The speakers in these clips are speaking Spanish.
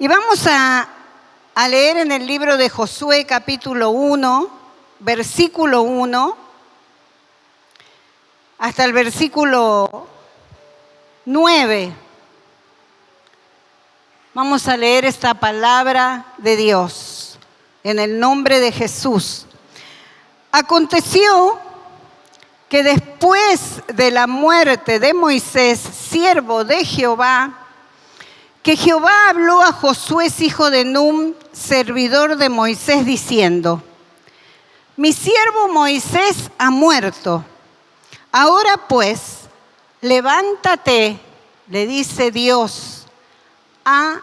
Y vamos a leer en el libro de Josué capítulo 1, versículo 1, hasta el versículo 9. Vamos a leer esta palabra de Dios en el nombre de Jesús. Aconteció que después de la muerte de Moisés, siervo de Jehová, que Jehová habló a Josué, hijo de Nun, servidor de Moisés, diciendo: mi siervo Moisés ha muerto. Ahora pues, levántate, le dice Dios a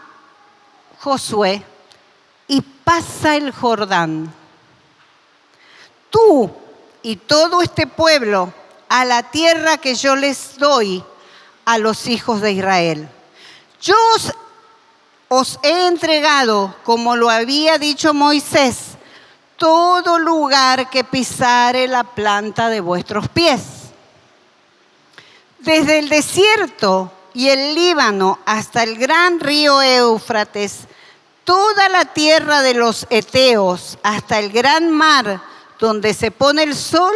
Josué, y pasa el Jordán, tú y todo este pueblo, a la tierra que yo les doy a los hijos de Israel. Yo os he entregado, como lo había dicho Moisés, todo lugar que pisare la planta de vuestros pies. Desde el desierto y el Líbano hasta el gran río Éufrates, toda la tierra de los heteos, hasta el gran mar donde se pone el sol,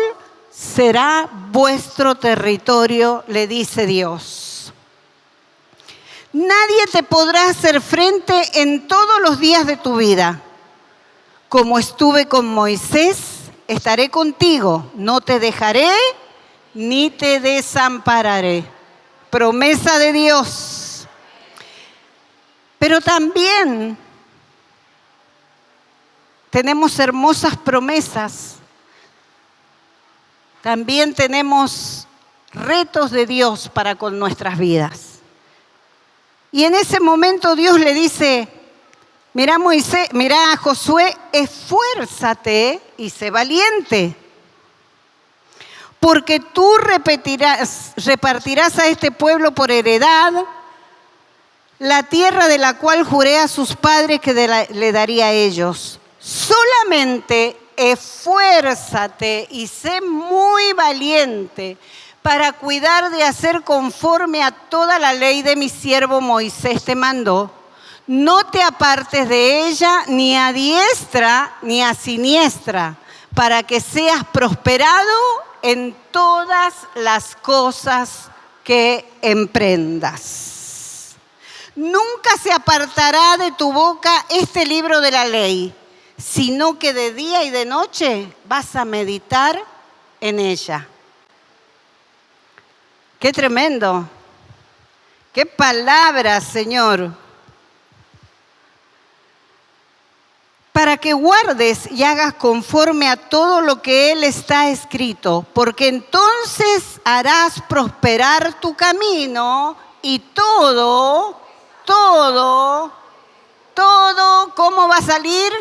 será vuestro territorio, le dice Dios. Nadie te podrá hacer frente en todos los días de tu vida. Como estuve con Moisés, estaré contigo, no te dejaré ni te desampararé. Promesa de Dios. Pero también tenemos hermosas promesas. También tenemos retos de Dios para con nuestras vidas. Y en ese momento Dios le dice: mira a Josué, esfuérzate y sé valiente, porque tú repartirás a este pueblo por heredad la tierra de la cual juré a sus padres que le daría a ellos. Solamente esfuérzate y sé muy valiente para cuidar de hacer conforme a toda la ley de mi siervo Moisés te mandó. No te apartes de ella ni a diestra ni a siniestra, para que seas prosperado en todas las cosas que emprendas. Nunca se apartará de tu boca este libro de la ley, sino que de día y de noche vas a meditar en ella. ¡Qué tremendo! ¡Qué palabras, Señor! Para que guardes y hagas conforme a todo lo que Él está escrito, porque entonces harás prosperar tu camino y todo, ¿cómo va a salir?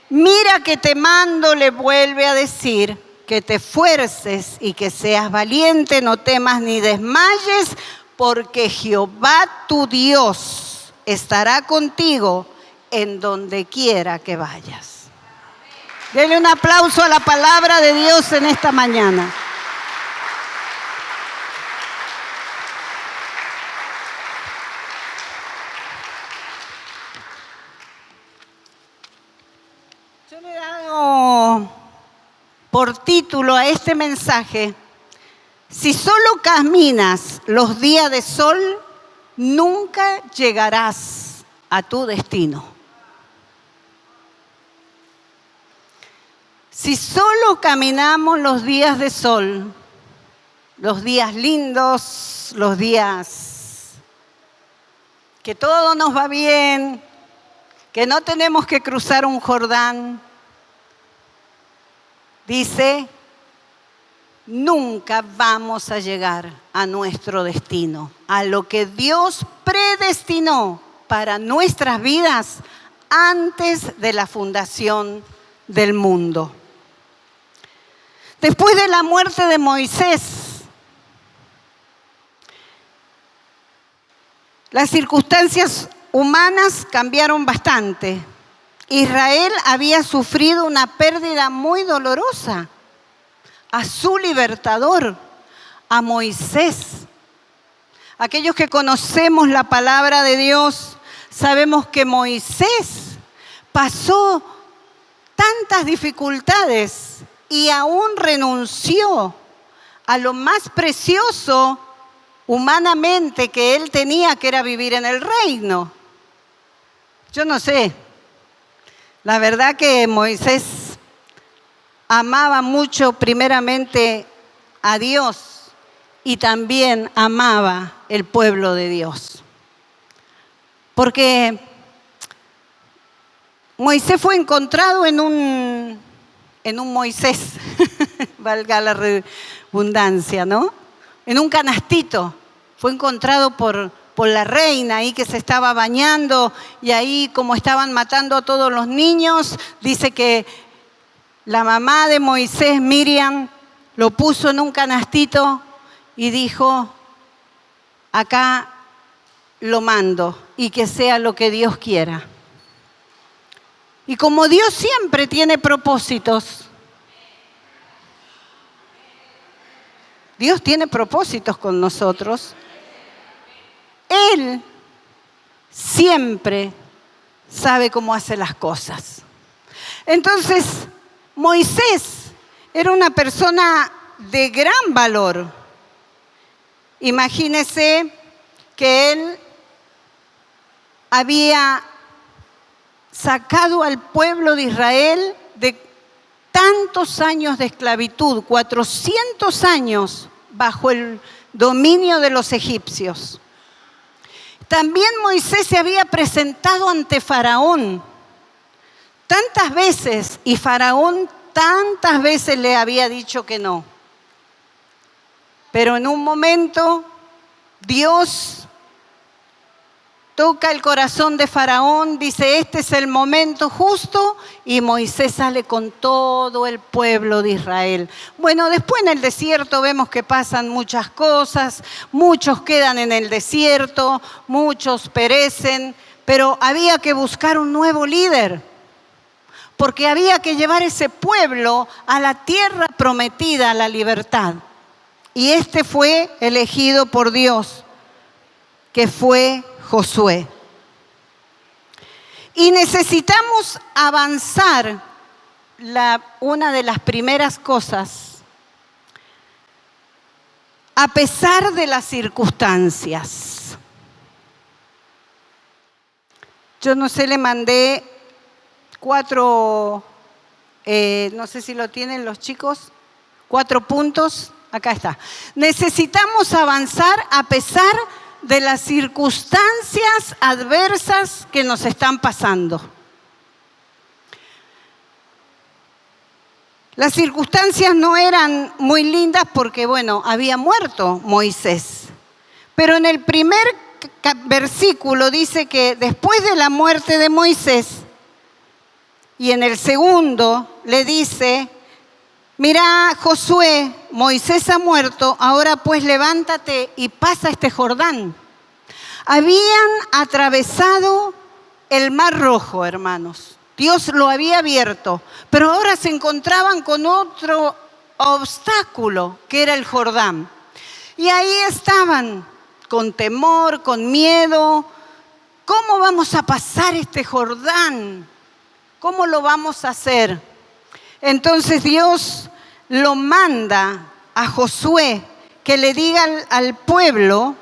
Mira que te mando, le vuelve a decir, que te esfuerces y que seas valiente, no temas ni desmayes, porque Jehová tu Dios estará contigo en donde quiera que vayas. Denle un aplauso a la palabra de Dios en esta mañana. Yo le he dado por título a este mensaje: si solo caminas los días de sol, nunca llegarás a tu destino. Si solo caminamos los días de sol, los días lindos, los días que todo nos va bien, que no tenemos que cruzar un Jordán, dice, nunca vamos a llegar a nuestro destino, a lo que Dios predestinó para nuestras vidas antes de la fundación del mundo. Después de la muerte de Moisés, las circunstancias humanas cambiaron bastante. Israel había sufrido una pérdida muy dolorosa. A su libertador, a Moisés, Aquellos que conocemos la palabra de Dios, sabemos que Moisés pasó tantas dificultades y aún renunció a lo más precioso humanamente que él tenía, que era vivir en el reino. Yo no sé, la verdad que Moisés amaba mucho primeramente a Dios y también amaba el pueblo de Dios. Porque Moisés fue encontrado en un Moisés, valga la redundancia, ¿no? En un canastito. Fue encontrado por la reina ahí que se estaba bañando, y ahí, como estaban matando a todos los niños, dice que la mamá de Moisés, Miriam, lo puso en un canastito y dijo: acá lo mando y que sea lo que Dios quiera. Y como Dios siempre tiene propósitos, Dios tiene propósitos con nosotros, Él siempre sabe cómo hace las cosas. Entonces, Moisés era una persona de gran valor. Imagínese que él había sacado al pueblo de Israel de tantos años de esclavitud, 400 años bajo el dominio de los egipcios. También Moisés se había presentado ante Faraón tantas veces, y Faraón tantas veces le había dicho que no. Pero en un momento Dios toca el corazón de Faraón, dice: este es el momento justo, y Moisés sale con todo el pueblo de Israel. Bueno, después en el desierto vemos que pasan muchas cosas, muchos quedan en el desierto, muchos perecen, pero había que buscar un nuevo líder, porque había que llevar ese pueblo a la tierra prometida, a la libertad. Y este fue elegido por Dios, que fue Josué. Y necesitamos avanzar. Una de las primeras cosas, a pesar de las circunstancias. Yo no sé, le mandé 4, no sé si lo tienen los chicos, 4 puntos. Acá está. Necesitamos avanzar a pesar de las circunstancias adversas que nos están pasando. Las circunstancias no eran muy lindas porque, bueno, había muerto Moisés. Pero en el primer versículo dice que después de la muerte de Moisés, y en el segundo le dice: mira, Josué, Moisés ha muerto, ahora pues levántate y pasa este Jordán. Habían atravesado el Mar Rojo, hermanos. Dios lo había abierto, pero ahora se encontraban con otro obstáculo, que era el Jordán. Y ahí estaban, con temor, con miedo. ¿Cómo vamos a pasar este Jordán? ¿Cómo lo vamos a hacer? Entonces Dios lo manda a Josué que le diga al pueblo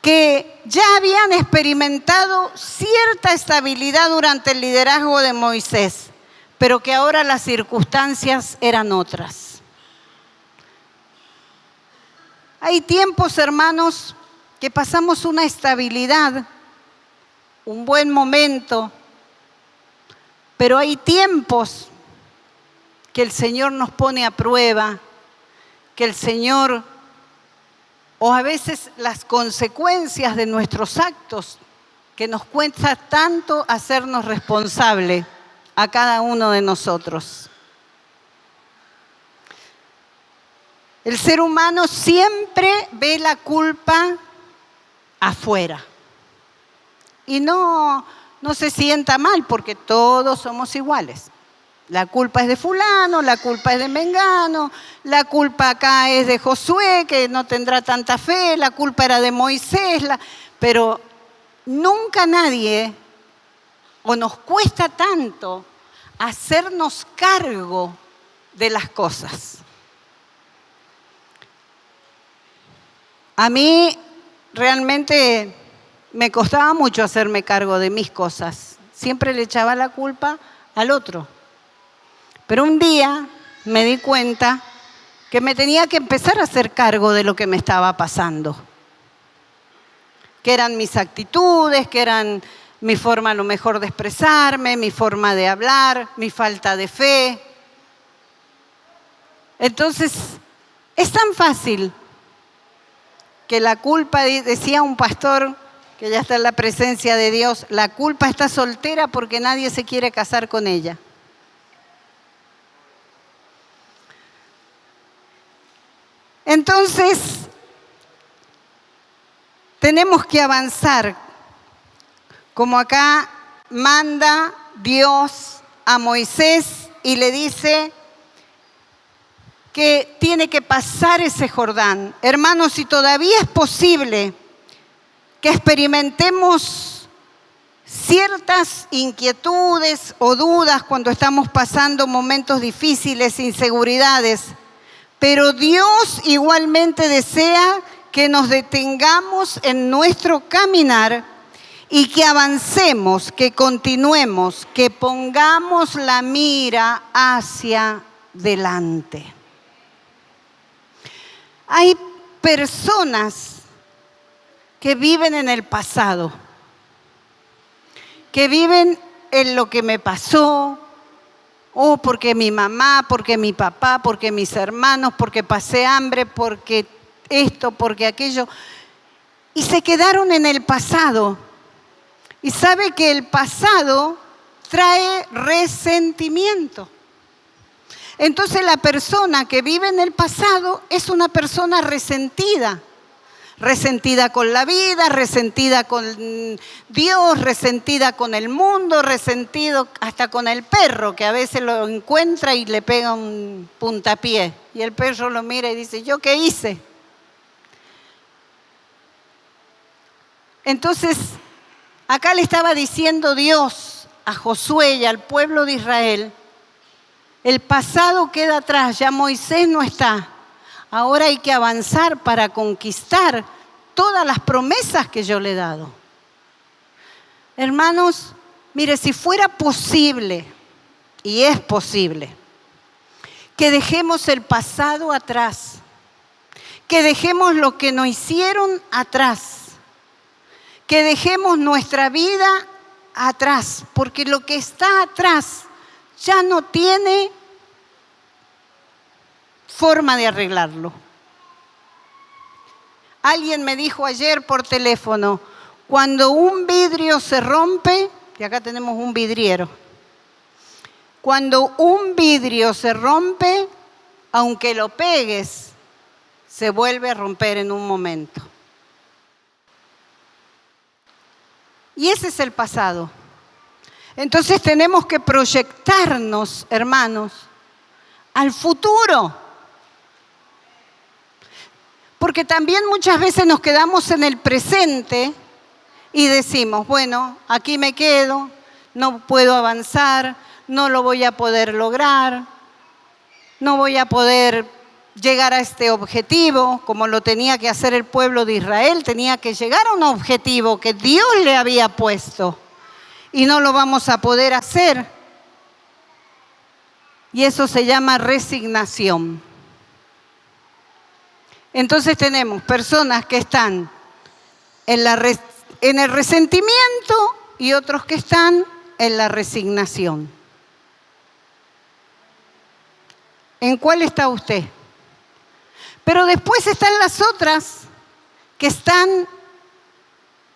que ya habían experimentado cierta estabilidad durante el liderazgo de Moisés, pero que ahora las circunstancias eran otras. Hay tiempos, hermanos, que pasamos una estabilidad, un buen momento, pero hay tiempos que el Señor nos pone a prueba, que el Señor, o a veces las consecuencias de nuestros actos, que nos cuesta tanto hacernos responsable a cada uno de nosotros. El ser humano siempre ve la culpa afuera. Y no se sienta mal, porque todos somos iguales. La culpa es de fulano, la culpa es de Mengano, la culpa acá es de Josué, que no tendrá tanta fe, la culpa era de Moisés, pero nunca nadie, o nos cuesta tanto, hacernos cargo de las cosas. A mí realmente me costaba mucho hacerme cargo de mis cosas. Siempre le echaba la culpa al otro. Pero un día me di cuenta que me tenía que empezar a hacer cargo de lo que me estaba pasando. Que eran mis actitudes, que eran mi forma a lo mejor de expresarme, mi forma de hablar, mi falta de fe. Entonces, es tan fácil que la culpa, decía un pastor que ya está en la presencia de Dios, la culpa está soltera porque nadie se quiere casar con ella. Entonces, tenemos que avanzar, como acá manda Dios a Moisés y le dice que tiene que pasar ese Jordán. Hermanos, si todavía es posible que experimentemos ciertas inquietudes o dudas cuando estamos pasando momentos difíciles, inseguridades, pero Dios igualmente desea que nos detengamos en nuestro caminar y que avancemos, que continuemos, que pongamos la mira hacia delante. Hay personas que viven en el pasado, que viven en lo que me pasó, o porque mi mamá, porque mi papá, porque mis hermanos, porque pasé hambre, porque esto, porque aquello. Y se quedaron en el pasado. Y sabe que el pasado trae resentimiento. Entonces la persona que vive en el pasado es una persona resentida. Resentida con la vida, resentida con Dios, resentida con el mundo, resentido hasta con el perro, que a veces lo encuentra y le pega un puntapié. Y el perro lo mira y dice, ¿yo qué hice? Entonces, acá le estaba diciendo Dios a Josué y al pueblo de Israel, el pasado queda atrás, ya Moisés no está. Ahora hay que avanzar para conquistar todas las promesas que yo le he dado. Hermanos, mire, si fuera posible, y es posible, que dejemos el pasado atrás, que dejemos lo que nos hicieron atrás, que dejemos nuestra vida atrás, porque lo que está atrás ya no tiene forma de arreglarlo. Alguien me dijo ayer por teléfono, cuando un vidrio se rompe, y acá tenemos un vidriero, cuando un vidrio se rompe, aunque lo pegues, se vuelve a romper en un momento. Y ese es el pasado. Entonces tenemos que proyectarnos, hermanos, al futuro. Porque también muchas veces nos quedamos en el presente y decimos, bueno, aquí me quedo, no puedo avanzar, no lo voy a poder lograr, no voy a poder llegar a este objetivo, como lo tenía que hacer el pueblo de Israel, tenía que llegar a un objetivo que Dios le había puesto y no lo vamos a poder hacer. Y eso se llama resignación. Entonces tenemos personas que están en el resentimiento y otros que están en la resignación. ¿En cuál está usted? Pero después están las otras que están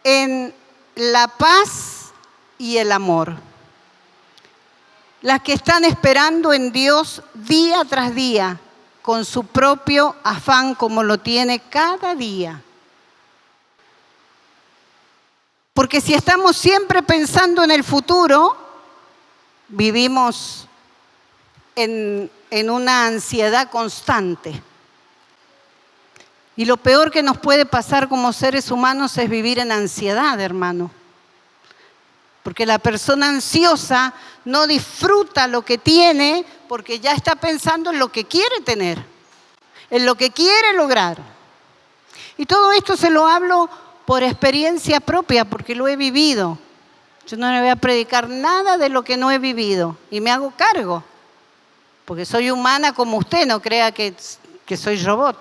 en la paz y el amor. Las que están esperando en Dios día tras día, con su propio afán como lo tiene cada día. Porque si estamos siempre pensando en el futuro, vivimos en una ansiedad constante. Y lo peor que nos puede pasar como seres humanos es vivir en ansiedad, hermano. Porque la persona ansiosa no disfruta lo que tiene porque ya está pensando en lo que quiere tener, en lo que quiere lograr. Y todo esto se lo hablo por experiencia propia, porque lo he vivido. Yo no le voy a predicar nada de lo que no he vivido y me hago cargo, porque soy humana como usted, no crea que soy robot.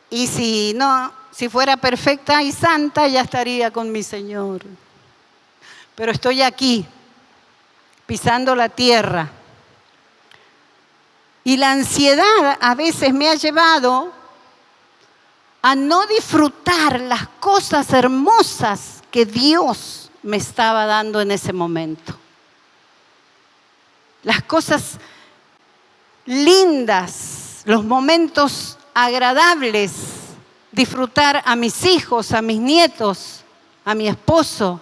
Y si fuera perfecta y santa, ya estaría con mi Señor. Pero estoy aquí, pisando la tierra. Y la ansiedad a veces me ha llevado a no disfrutar las cosas hermosas que Dios me estaba dando en ese momento. Las cosas lindas, los momentos agradables, disfrutar a mis hijos, a mis nietos, a mi esposo,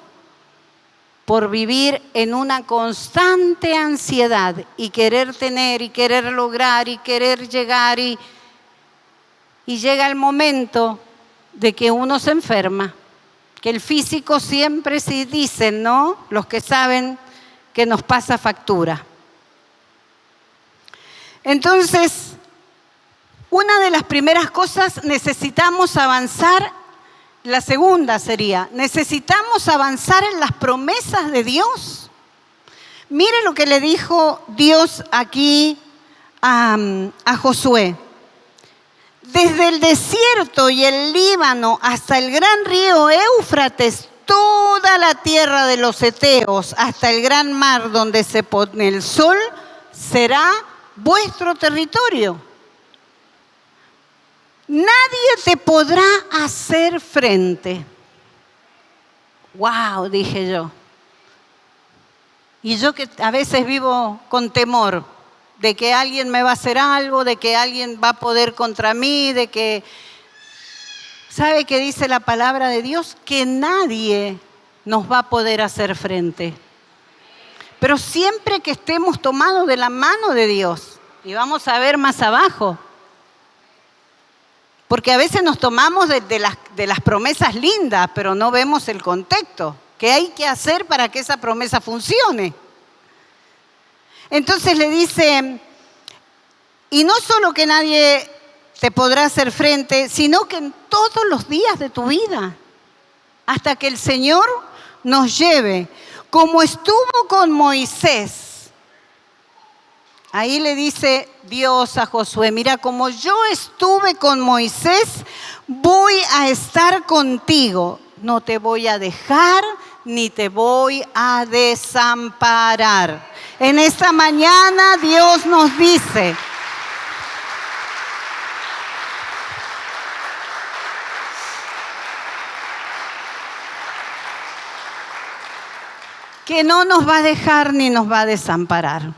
por vivir en una constante ansiedad y querer tener y querer lograr y querer llegar y llega el momento de que uno se enferma, que el físico siempre sí dicen, ¿no? Los que saben que nos pasa factura. Entonces, una de las primeras cosas, necesitamos avanzar. La segunda sería, necesitamos avanzar en las promesas de Dios. Mire lo que le dijo Dios aquí a Josué. Desde el desierto y el Líbano hasta el gran río Éufrates, toda la tierra de los heteos, hasta el gran mar donde se pone el sol, será vuestro territorio. Nadie te podrá hacer frente. ¡Wow!, dije yo. Y yo que a veces vivo con temor de que alguien me va a hacer algo, de que alguien va a poder contra mí, de que... ¿Sabe qué dice la palabra de Dios? Que nadie nos va a poder hacer frente. Pero siempre que estemos tomados de la mano de Dios, y vamos a ver más abajo, porque a veces nos tomamos de las promesas lindas, pero no vemos el contexto. ¿Qué hay que hacer para que esa promesa funcione? Entonces le dice, y no solo que nadie te podrá hacer frente, sino que en todos los días de tu vida, hasta que el Señor nos lleve, como estuvo con Moisés. Ahí le dice Dios a Josué, mira, como yo estuve con Moisés, voy a estar contigo. No te voy a dejar ni te voy a desamparar. En esta mañana Dios nos dice, que no nos va a dejar ni nos va a desamparar.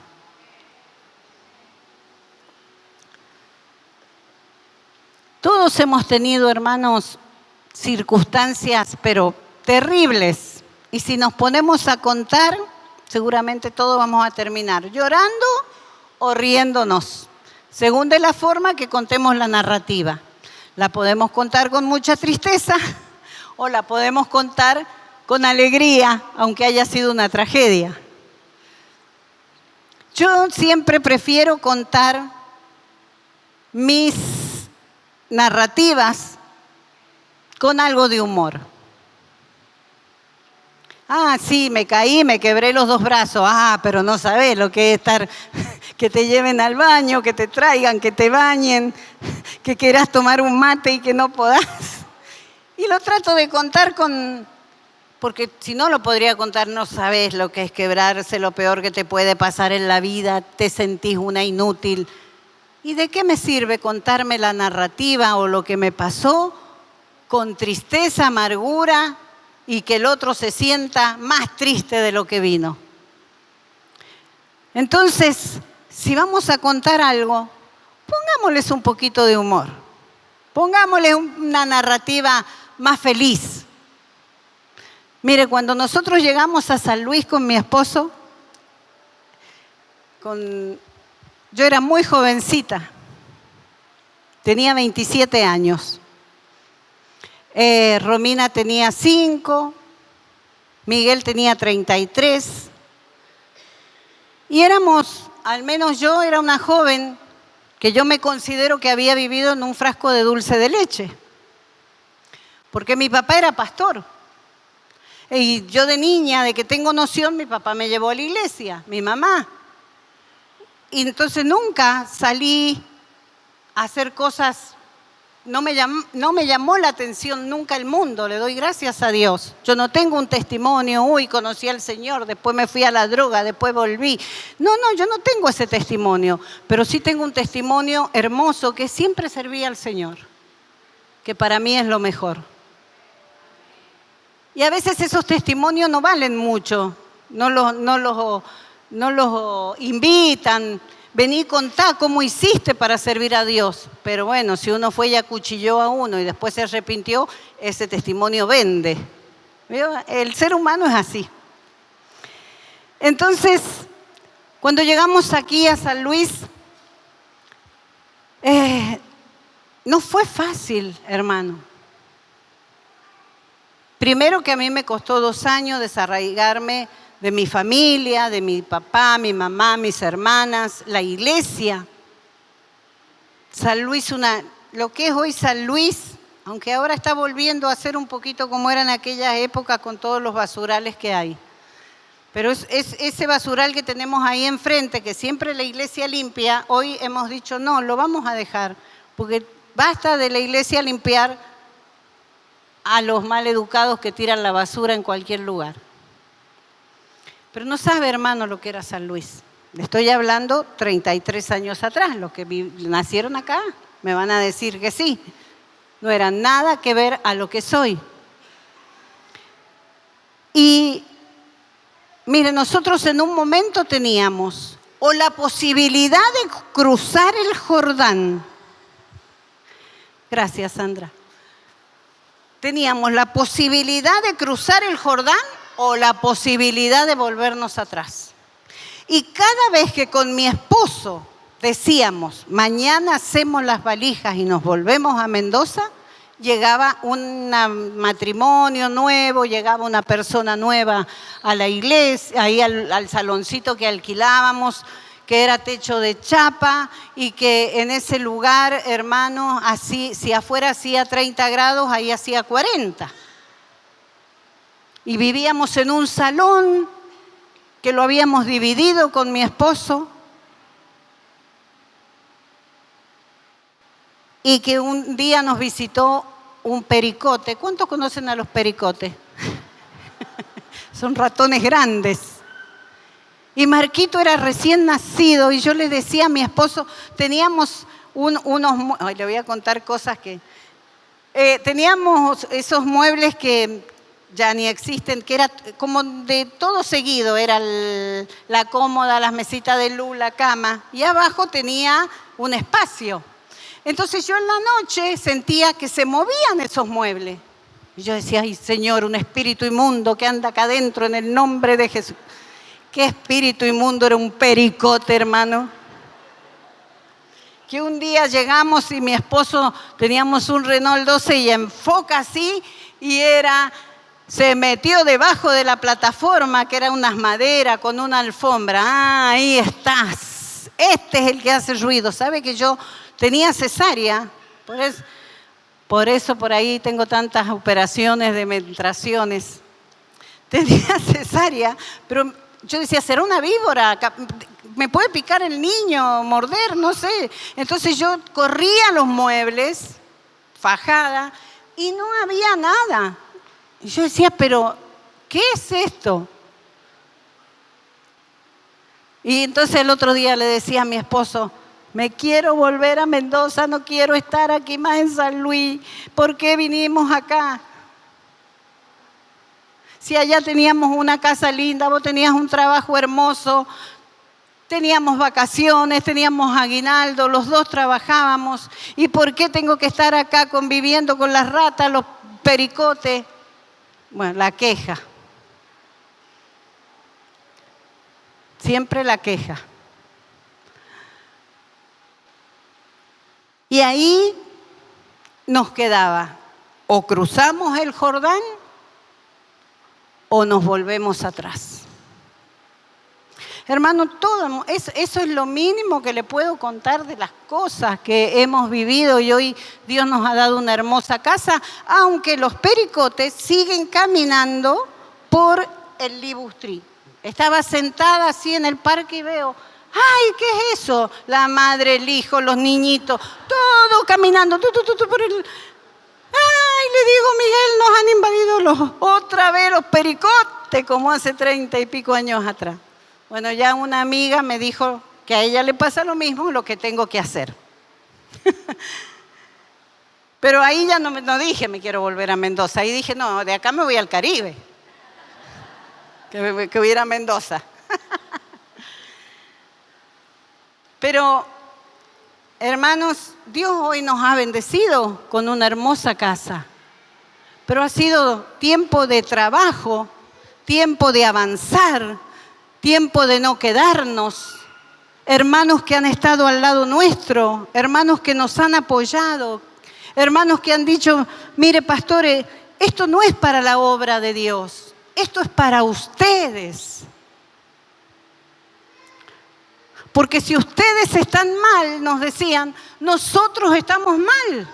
Todos hemos tenido, hermanos, circunstancias, pero terribles. Y si nos ponemos a contar, seguramente todos vamos a terminar llorando o riéndonos, según de la forma que contemos la narrativa. La podemos contar con mucha tristeza o la podemos contar con alegría, aunque haya sido una tragedia. Yo siempre prefiero contar mis narrativas con algo de humor. Ah, sí, me caí, me quebré los 2 brazos. Ah, pero no sabés lo que es estar, que te lleven al baño, que te traigan, que te bañen, que quieras tomar un mate y que no podás. Y lo trato de contar porque si no lo podría contar, no sabés lo que es quebrarse, lo peor que te puede pasar en la vida, te sentís una inútil. ¿Y de qué me sirve contarme la narrativa o lo que me pasó con tristeza, amargura y que el otro se sienta más triste de lo que vino? Entonces, si vamos a contar algo, pongámosles un poquito de humor, pongámosle una narrativa más feliz. Mire, cuando nosotros llegamos a San Luis con mi esposo, Yo era muy jovencita, tenía 27 años. Romina tenía 5, Miguel tenía 33. Y éramos, al menos yo era una joven que yo me considero que había vivido en un frasco de dulce de leche. Porque mi papá era pastor. Y yo de niña, de que tengo noción, mi papá me llevó a la iglesia, mi mamá. Y entonces nunca salí a hacer cosas, no me llamó la atención nunca el mundo, le doy gracias a Dios. Yo no tengo un testimonio, conocí al Señor, después me fui a la droga, después volví. No, yo no tengo ese testimonio, pero sí tengo un testimonio hermoso que siempre serví al Señor, que para mí es lo mejor. Y a veces esos testimonios no valen mucho, no los invitan. Vení y contá cómo hiciste para servir a Dios. Pero bueno, si uno fue y acuchilló a uno y después se arrepintió, ese testimonio vende. ¿Vio? El ser humano es así. Entonces, cuando llegamos aquí a San Luis, no fue fácil, hermano. Primero que a mí me costó 2 años desarraigarme de mi familia, de mi papá, mi mamá, mis hermanas, la iglesia. San Luis, lo que es hoy San Luis, aunque ahora está volviendo a ser un poquito como era en aquella época con todos los basurales que hay. Pero es ese basural que tenemos ahí enfrente, que siempre la iglesia limpia, hoy hemos dicho no, lo vamos a dejar, porque basta de la iglesia limpiar a los maleducados que tiran la basura en cualquier lugar. Pero no sabe, hermano, lo que era San Luis. Le estoy hablando 33 años atrás. Los que nacieron acá me van a decir que sí. No era nada que ver a lo que soy. Y mire, nosotros en un momento teníamos o la posibilidad de cruzar el Jordán. Gracias, Sandra. Teníamos la posibilidad de cruzar el Jordán o la posibilidad de volvernos atrás. Y cada vez que con mi esposo decíamos, mañana hacemos las valijas y nos volvemos a Mendoza, llegaba un matrimonio nuevo, llegaba una persona nueva a la iglesia, ahí al saloncito que alquilábamos, que era techo de chapa y que en ese lugar, hermano, así, si afuera hacía 30 grados, ahí hacía 40. Y vivíamos en un salón que lo habíamos dividido con mi esposo y que un día nos visitó un pericote. ¿Cuántos conocen a los pericotes? Son ratones grandes. Y Marquito era recién nacido y yo le decía a mi esposo, teníamos le voy a contar cosas que... teníamos esos muebles que ya ni existen, que era como de todo seguido, era la cómoda, las mesitas de luz, la cama, y abajo tenía un espacio. Entonces yo en la noche sentía que se movían esos muebles. Y yo decía, ay Señor, un espíritu inmundo que anda acá adentro en el nombre de Jesús. ¿Qué espíritu inmundo? Era un pericote, hermano. Que un día llegamos y mi esposo, teníamos un Renault 12 y enfoca así, y se metió debajo de la plataforma, que era unas maderas con una alfombra. Ah, ahí estás. Este es el que hace ruido. ¿Sabe que yo tenía cesárea? Por eso por ahí tengo tantas operaciones de menstruaciones. Tenía cesárea, pero yo decía, ¿será una víbora? ¿Me puede picar el niño, morder? No sé. Entonces yo corría a los muebles, fajada, y no había nada. Y yo decía, ¿pero qué es esto? Y entonces el otro día le decía a mi esposo, me quiero volver a Mendoza, no quiero estar aquí más en San Luis. ¿Por qué vinimos acá? Si allá teníamos una casa linda, vos tenías un trabajo hermoso, teníamos vacaciones, teníamos aguinaldo, los dos trabajábamos. ¿Y por qué tengo que estar acá conviviendo con las ratas, los pericotes? Bueno, la queja. Siempre la queja. Y ahí nos quedaba, o cruzamos el Jordán o nos volvemos atrás. Hermano, eso es lo mínimo que le puedo contar de las cosas que hemos vivido y hoy Dios nos ha dado una hermosa casa, aunque los pericotes siguen caminando por el Libustrí. Estaba sentada así en el parque y veo, ¡ay, qué es eso! La madre, el hijo, los niñitos, todo caminando, por el... ¡Ay! Le digo, Miguel, nos han invadido otra vez los pericotes, como hace 30 y pico años atrás. Bueno, ya una amiga me dijo que a ella le pasa lo mismo, lo que tengo que hacer. Pero ahí ya no dije, me quiero volver a Mendoza. Ahí dije, no, de acá me voy al Caribe. Que hubiera Mendoza. Pero, hermanos, Dios hoy nos ha bendecido con una hermosa casa. Pero ha sido tiempo de trabajo, tiempo de avanzar, tiempo de no quedarnos. Hermanos que han estado al lado nuestro, hermanos que nos han apoyado, hermanos que han dicho, mire, pastores, esto no es para la obra de Dios, esto es para ustedes. Porque si ustedes están mal, nos decían, nosotros estamos mal.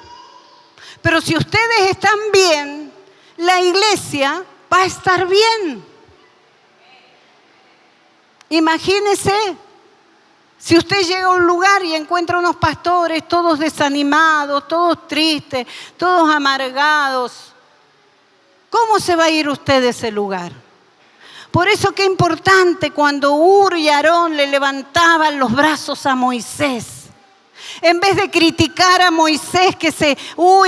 Pero si ustedes están bien, la iglesia va a estar bien. Imagínese, si usted llega a un lugar y encuentra unos pastores todos desanimados, todos tristes, todos amargados, ¿cómo se va a ir usted de ese lugar? Por eso qué importante cuando Hur y Aarón le levantaban los brazos a Moisés. En vez de criticar a Moisés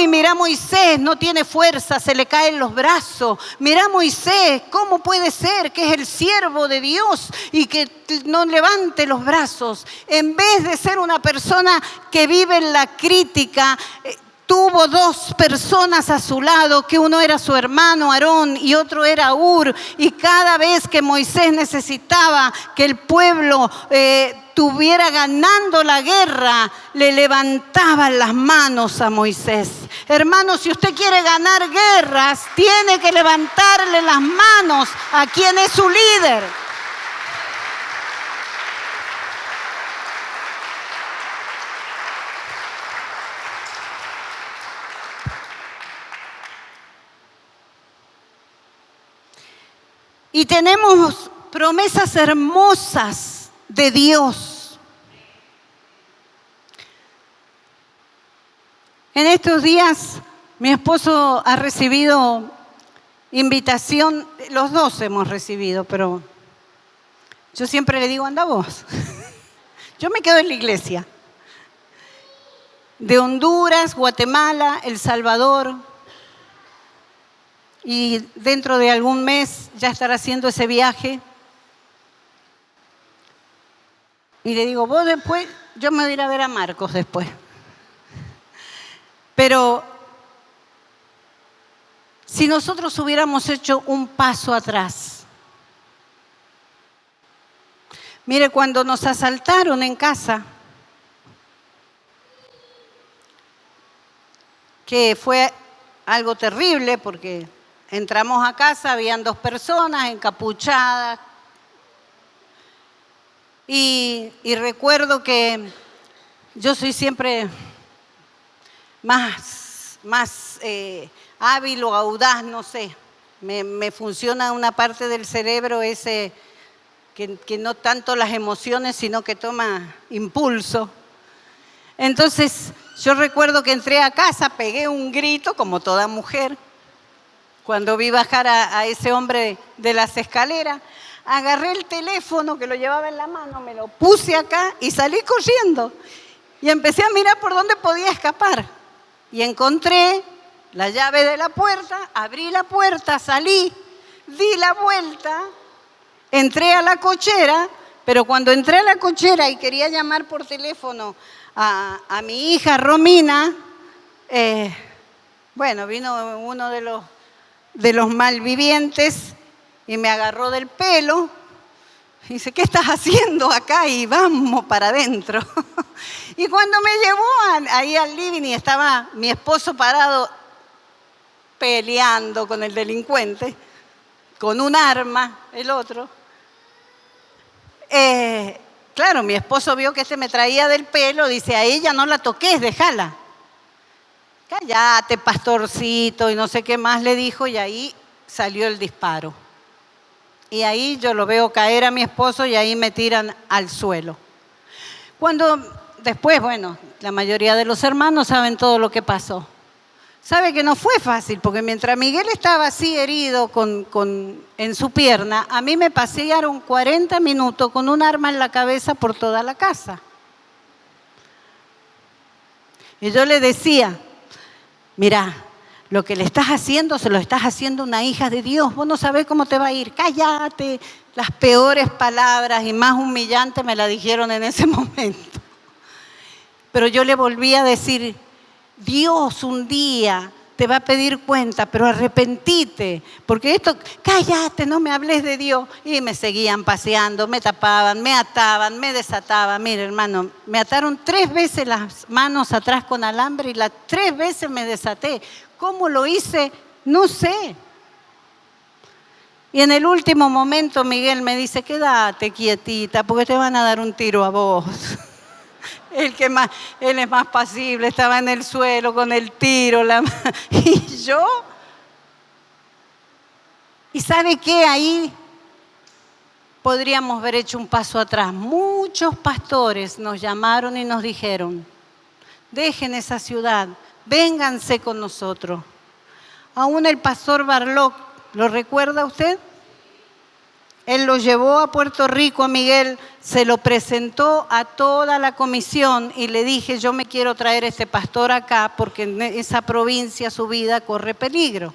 mira Moisés, no tiene fuerza, se le caen los brazos. Mira Moisés, ¿cómo puede ser que es el siervo de Dios y que no levante los brazos? En vez de ser una persona que vive en la crítica, tuvo dos personas a su lado, que uno era su hermano Aarón y otro era Hur. Y cada vez que Moisés necesitaba que el pueblo estuviera ganando la guerra, le levantaban las manos a Moisés. Hermanos, si usted quiere ganar guerras, tiene que levantarle las manos a quien es su líder. Y tenemos promesas hermosas de Dios. En estos días mi esposo ha recibido invitación, los dos hemos recibido, pero yo siempre le digo, anda vos. Yo me quedo en la iglesia. De Honduras, Guatemala, El Salvador. Y dentro de algún mes ya estará haciendo ese viaje. Y le digo, vos después, yo me voy a ir a ver a Marcos después. Pero si nosotros hubiéramos hecho un paso atrás. Mire, cuando nos asaltaron en casa, que fue algo terrible porque entramos a casa, habían dos personas encapuchadas y recuerdo que yo soy siempre más hábil o audaz, no sé, me funciona una parte del cerebro ese que no tanto las emociones sino que toma impulso. Entonces yo recuerdo que entré a casa, pegué un grito como toda mujer. Cuando vi bajar a ese hombre de las escaleras, agarré el teléfono que lo llevaba en la mano, me lo puse acá y salí corriendo. Y empecé a mirar por dónde podía escapar. Y encontré la llave de la puerta, abrí la puerta, salí, di la vuelta, entré a la cochera, pero cuando entré a la cochera y quería llamar por teléfono a mi hija Romina, vino uno de los malvivientes y me agarró del pelo y dice, ¿qué estás haciendo acá? Y vamos para adentro. Y cuando me llevó ahí al living y estaba mi esposo parado peleando con el delincuente, con un arma, el otro. Claro, mi esposo vio que me traía del pelo, dice, a ella no la toques, déjala. Cállate, pastorcito, y no sé qué más le dijo, y ahí salió el disparo. Y ahí yo lo veo caer a mi esposo y ahí me tiran al suelo. Después, bueno, la mayoría de los hermanos saben todo lo que pasó. Sabe que no fue fácil, porque mientras Miguel estaba así herido en su pierna, a mí me pasearon 40 minutos con un arma en la cabeza por toda la casa. Y yo le decía, mirá, lo que le estás haciendo, se lo estás haciendo a una hija de Dios, vos no sabés cómo te va a ir, cállate. Las peores palabras y más humillantes me la dijeron en ese momento. Pero yo le volví a decir, Dios un día te va a pedir cuenta, pero arrepentite, porque esto, cállate, no me hables de Dios. Y me seguían paseando, me tapaban, me ataban, me desataban. Mire, hermano, me ataron 3 veces las manos atrás con alambre y las 3 veces me desaté. ¿Cómo lo hice? No sé. Y en el último momento Miguel me dice, quédate quietita, porque te van a dar un tiro a vos. Él es más pasible, estaba en el suelo con el tiro. Y yo, ¿y sabe qué? Ahí podríamos haber hecho un paso atrás. Muchos pastores nos llamaron y nos dijeron, dejen esa ciudad, vénganse con nosotros. Aún el pastor Barlock, ¿lo recuerda usted? Él lo llevó a Puerto Rico a Miguel, se lo presentó a toda la comisión y le dije, yo me quiero traer a este pastor acá porque en esa provincia su vida corre peligro.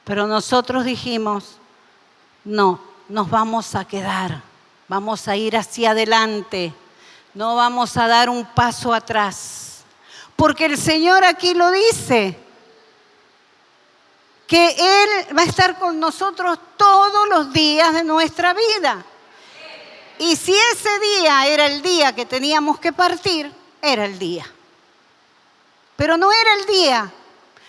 Pero nosotros dijimos, no, nos vamos a quedar, vamos a ir hacia adelante, no vamos a dar un paso atrás. Porque el Señor aquí lo dice, que Él va a estar con nosotros todos los días de nuestra vida. Y si ese día era el día que teníamos que partir, era el día. Pero no era el día.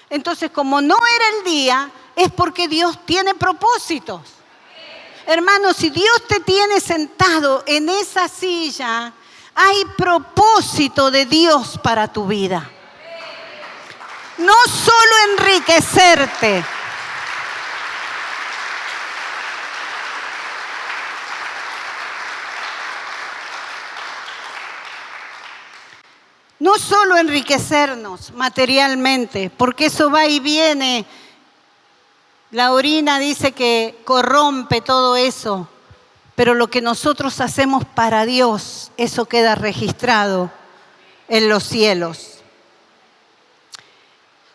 Entonces, como no era el día, es porque Dios tiene propósitos. Hermanos, si Dios te tiene sentado en esa silla, hay propósito de Dios para tu vida. No solo enriquecerte. No solo enriquecernos materialmente, porque eso va y viene. La orina dice que corrompe todo eso, pero lo que nosotros hacemos para Dios, eso queda registrado en los cielos.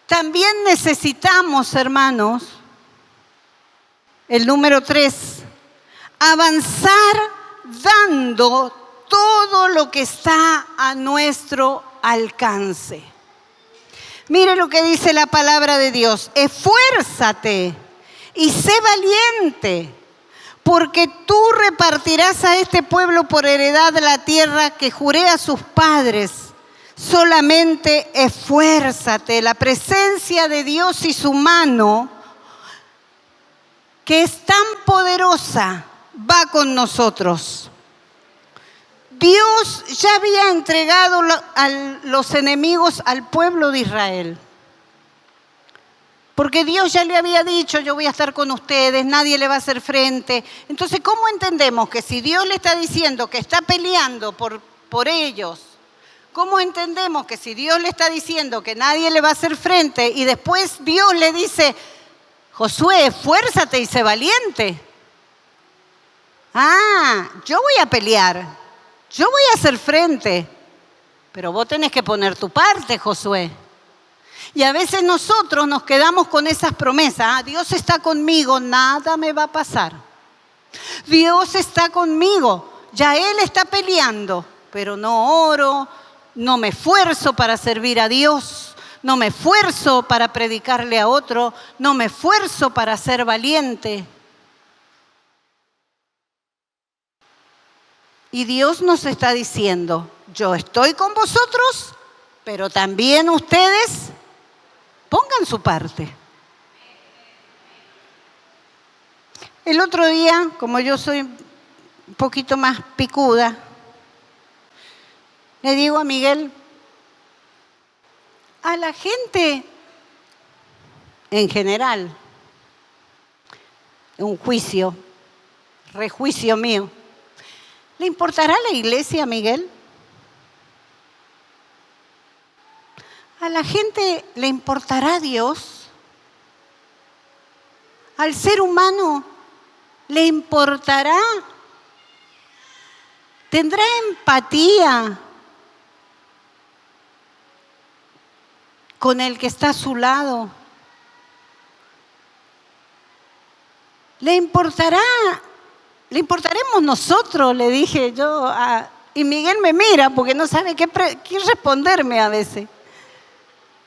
También necesitamos, hermanos, el número 3, avanzar dando todo lo que está a nuestro alcance. Mire lo que dice la palabra de Dios, esfuérzate y sé valiente, porque tú repartirás a este pueblo por heredad la tierra que juré a sus padres. Solamente esfuérzate. La presencia de Dios y su mano, que es tan poderosa, va con nosotros. Dios ya había entregado a los enemigos al pueblo de Israel. Porque Dios ya le había dicho, yo voy a estar con ustedes, nadie le va a hacer frente. Entonces, ¿cómo entendemos que si Dios le está diciendo que está peleando por ellos, ¿cómo entendemos que si Dios le está diciendo que nadie le va a hacer frente y después Dios le dice, Josué, esfuérzate y sé valiente? Yo voy a pelear, yo voy a hacer frente, pero vos tenés que poner tu parte, Josué. Y a veces nosotros nos quedamos con esas promesas. Dios está conmigo, nada me va a pasar. Dios está conmigo, ya Él está peleando, pero no oro, no me esfuerzo para servir a Dios, no me esfuerzo para predicarle a otro, no me esfuerzo para ser valiente. Y Dios nos está diciendo, yo estoy con vosotros, pero también ustedes pongan su parte. El otro día, como yo soy un poquito más picuda, le digo a Miguel, a la gente en general, un juicio, rejuicio mío, ¿le importará la iglesia, Miguel? ¿A la gente le importará Dios? ¿Al ser humano le importará? ¿Tendrá empatía con el que está a su lado? ¿Le importará? ¿Le importaremos nosotros? Le dije yo. Y Miguel me mira porque no sabe qué responderme a veces.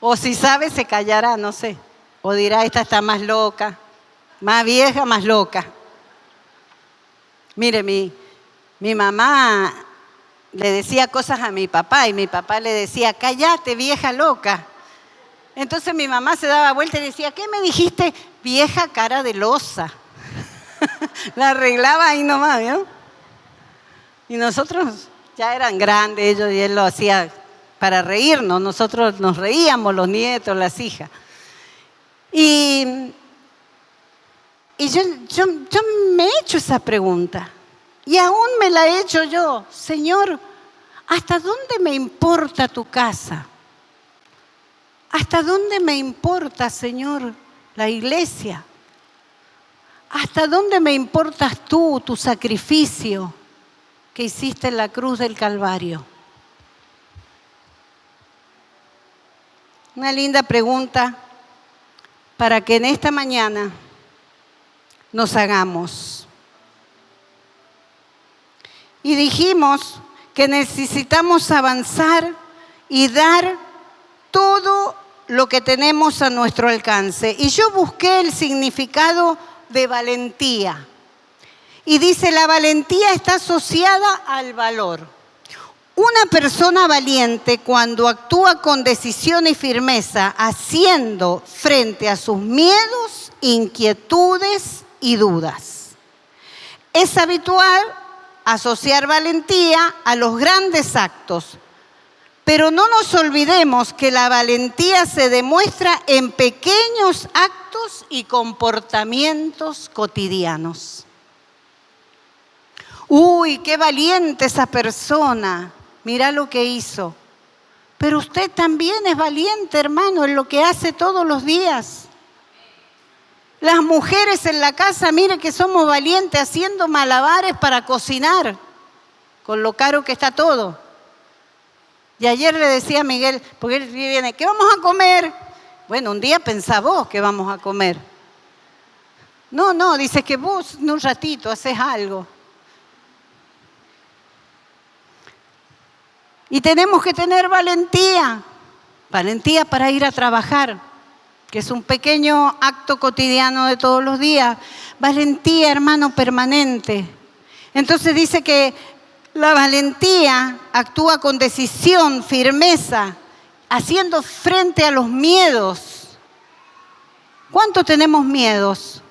O si sabe, se callará, no sé. O dirá, esta está más loca, más vieja, más loca. Mire, mi mamá le decía cosas a mi papá y mi papá le decía, cállate, vieja loca. Entonces mi mamá se daba vuelta y decía, ¿qué me dijiste? Vieja cara de losa. La arreglaba ahí nomás, ¿no? Y nosotros ya eran grandes ellos y él lo hacía para reírnos. Nosotros nos reíamos, los nietos, las hijas. Y yo me he hecho esa pregunta. Y aún me la he hecho yo. Señor, ¿hasta dónde me importa tu casa? ¿Hasta dónde me importa, Señor, la iglesia? ¿Hasta dónde me importas tú, tu sacrificio que hiciste en la cruz del Calvario? Una linda pregunta para que en esta mañana nos hagamos. Y dijimos que necesitamos avanzar y dar todo lo que tenemos a nuestro alcance. Y yo busqué el significado de valentía. Y dice, la valentía está asociada al valor. Una persona valiente cuando actúa con decisión y firmeza, haciendo frente a sus miedos, inquietudes y dudas. Es habitual asociar valentía a los grandes actos, pero no nos olvidemos que la valentía se demuestra en pequeños actos y comportamientos cotidianos. Uy, qué valiente esa persona, mira lo que hizo. Pero usted también es valiente, hermano, en lo que hace todos los días. Las mujeres en la casa, mire que somos valientes haciendo malabares para cocinar, con lo caro que está todo. Y ayer le decía a Miguel, porque él viene, ¿qué vamos a comer? Bueno, un día pensá vos qué vamos a comer. No, dice que vos en un ratito haces algo. Y tenemos que tener valentía para ir a trabajar, que es un pequeño acto cotidiano de todos los días. Valentía, hermano, permanente. Entonces dice que la valentía actúa con decisión, firmeza, haciendo frente a los miedos. ¿Cuántos tenemos miedos?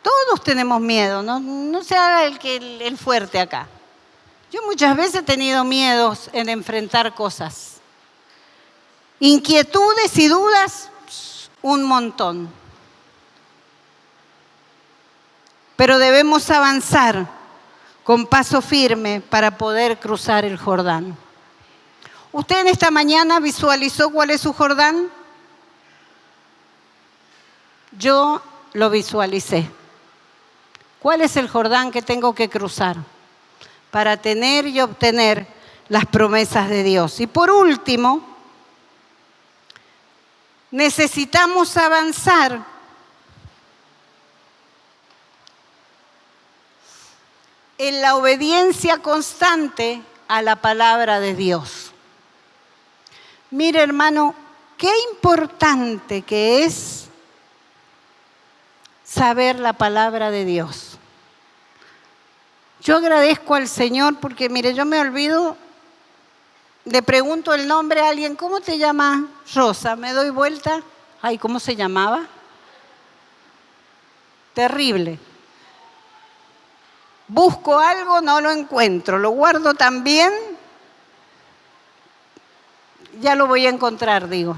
Todos tenemos miedo, no se haga el fuerte acá. Yo muchas veces he tenido miedos en enfrentar cosas. Inquietudes y dudas, un montón. Pero debemos avanzar con paso firme para poder cruzar el Jordán. ¿Usted en esta mañana visualizó cuál es su Jordán? Yo lo visualicé. ¿Cuál es el Jordán que tengo que cruzar para tener y obtener las promesas de Dios? Y por último, necesitamos avanzar en la obediencia constante a la palabra de Dios. Mire, hermano, qué importante que es saber la palabra de Dios. Yo agradezco al Señor porque, mire, yo me olvido, le pregunto el nombre a alguien, ¿cómo te llamas? Rosa, me doy vuelta. Ay, ¿cómo se llamaba? Terrible. Busco algo, no lo encuentro, lo guardo también, ya lo voy a encontrar, digo.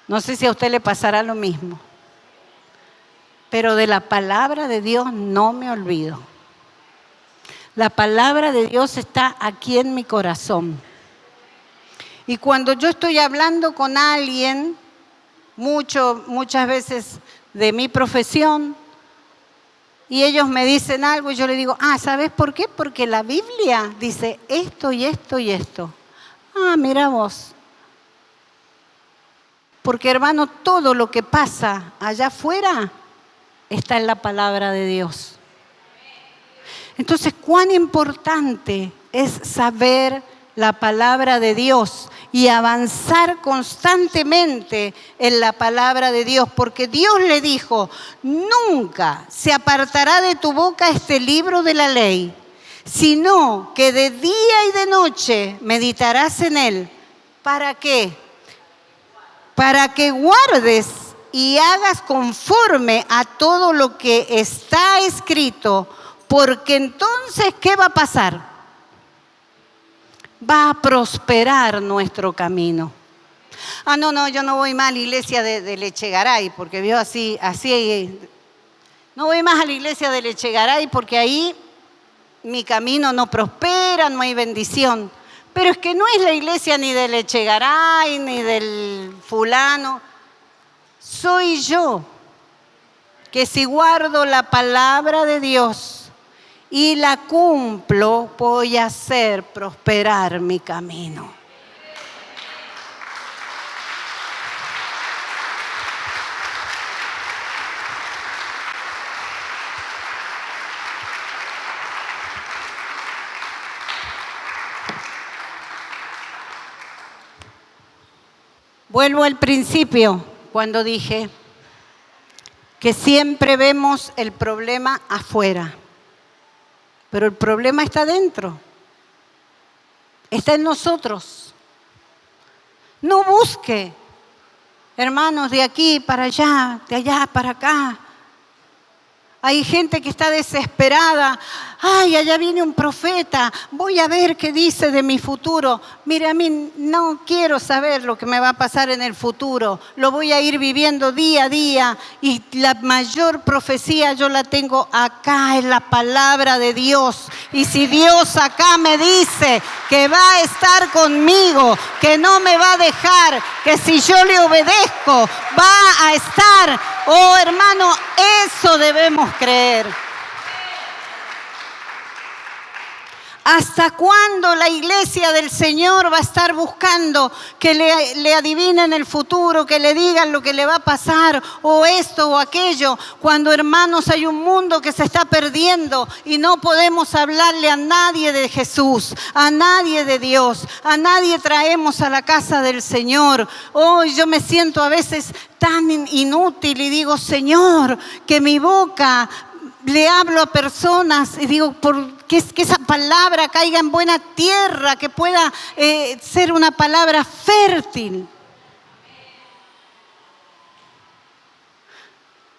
No sé si a usted le pasará lo mismo, pero de la palabra de Dios no me olvido. La palabra de Dios está aquí en mi corazón. Y cuando yo estoy hablando con alguien, muchas veces de mi profesión, y ellos me dicen algo y yo le digo, ¿sabes por qué? Porque la Biblia dice esto y esto y esto. Mira vos. Porque, hermano, todo lo que pasa allá afuera está en la palabra de Dios. Entonces, cuán importante es saber la palabra de Dios y avanzar constantemente en la palabra de Dios, porque Dios le dijo, nunca se apartará de tu boca este libro de la ley, sino que de día y de noche meditarás en él. ¿Para qué? Para que guardes y hagas conforme a todo lo que está escrito, porque entonces, ¿qué va a pasar? Va a prosperar nuestro camino. No, yo no voy más a la iglesia de Lechegaray, porque veo así, no voy más a la iglesia de Lechegaray porque ahí mi camino no prospera, no hay bendición. Pero es que no es la iglesia ni de Lechegaray, ni del fulano. Soy yo, que si guardo la palabra de Dios y la cumplo, voy a hacer prosperar mi camino. Vuelvo al principio, cuando dije que siempre vemos el problema afuera. Pero el problema está dentro, está en nosotros. No busque, hermanos, de aquí para allá, de allá para acá. Hay gente que está desesperada. Allá viene un profeta, voy a ver qué dice de mi futuro. Mire, a mí no quiero saber lo que me va a pasar en el futuro. Lo voy a ir viviendo día a día. Y la mayor profecía yo la tengo acá en la palabra de Dios. Y si Dios acá me dice que va a estar conmigo, que no me va a dejar, que si yo le obedezco va a estar. Oh, hermano, eso debemos creer. ¿Hasta cuándo la iglesia del Señor va a estar buscando que le adivinen el futuro, que le digan lo que le va a pasar, o esto o aquello? Cuando, hermanos, hay un mundo que se está perdiendo y no podemos hablarle a nadie de Jesús, a nadie de Dios, a nadie traemos a la casa del Señor. Hoy yo me siento a veces tan inútil y digo, Señor, que mi boca le hablo a personas y digo, que esa palabra caiga en buena tierra, que pueda ser una palabra fértil.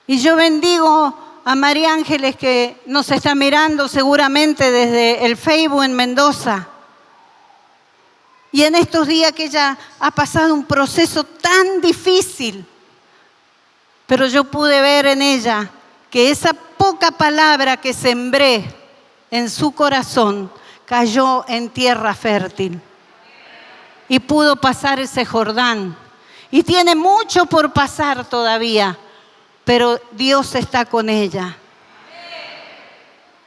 Y yo bendigo a María Ángeles, que nos está mirando seguramente desde el Facebook en Mendoza. Y en estos días que ella ha pasado un proceso tan difícil, pero yo pude ver en ella que esa poca palabra que sembré en su corazón cayó en tierra fértil y pudo pasar ese Jordán. Y tiene mucho por pasar todavía, pero Dios está con ella.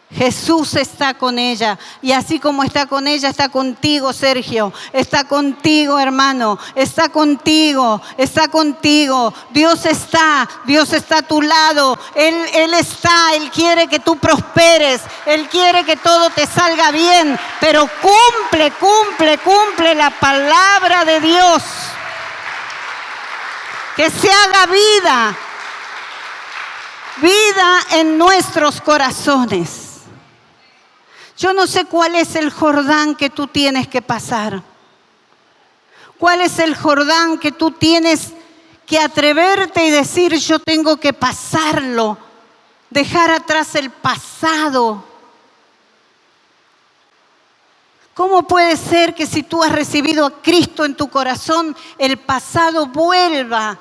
Jesús está con ella, y así como está con ella, está contigo, Sergio, está contigo, hermano, está contigo, está contigo. Dios está a tu lado, Él está, Él quiere que tú prosperes, Él quiere que todo te salga bien, pero cumple la palabra de Dios, que se haga vida en nuestros corazones. Yo no sé cuál es el Jordán que tú tienes que pasar. ¿Cuál es el Jordán que tú tienes que atreverte y decir, yo tengo que pasarlo, dejar atrás el pasado? ¿Cómo puede ser que si tú has recibido a Cristo en tu corazón, el pasado vuelva?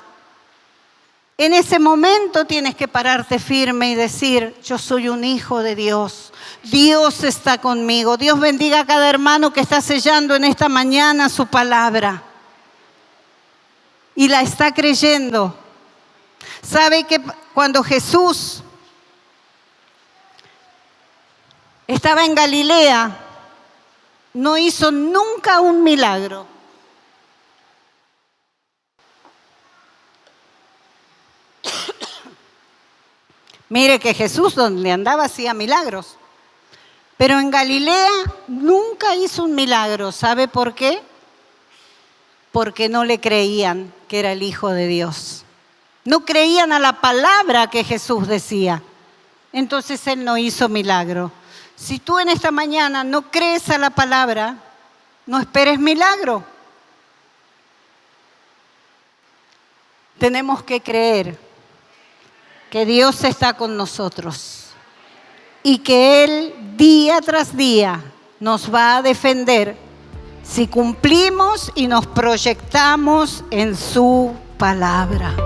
En ese momento tienes que pararte firme y decir, yo soy un hijo de Dios. Dios está conmigo. Dios bendiga a cada hermano que está sellando en esta mañana su palabra. Y la está creyendo. ¿Sabe que cuando Jesús estaba en Galilea, no hizo nunca un milagro? Mire que Jesús donde andaba hacía milagros. Pero en Galilea nunca hizo un milagro. ¿Sabe por qué? Porque no le creían que era el Hijo de Dios. No creían a la palabra que Jesús decía. Entonces Él no hizo milagro. Si tú en esta mañana no crees a la palabra, no esperes milagro. Tenemos que creer que Dios está con nosotros y que Él día tras día nos va a defender si cumplimos y nos proyectamos en su palabra.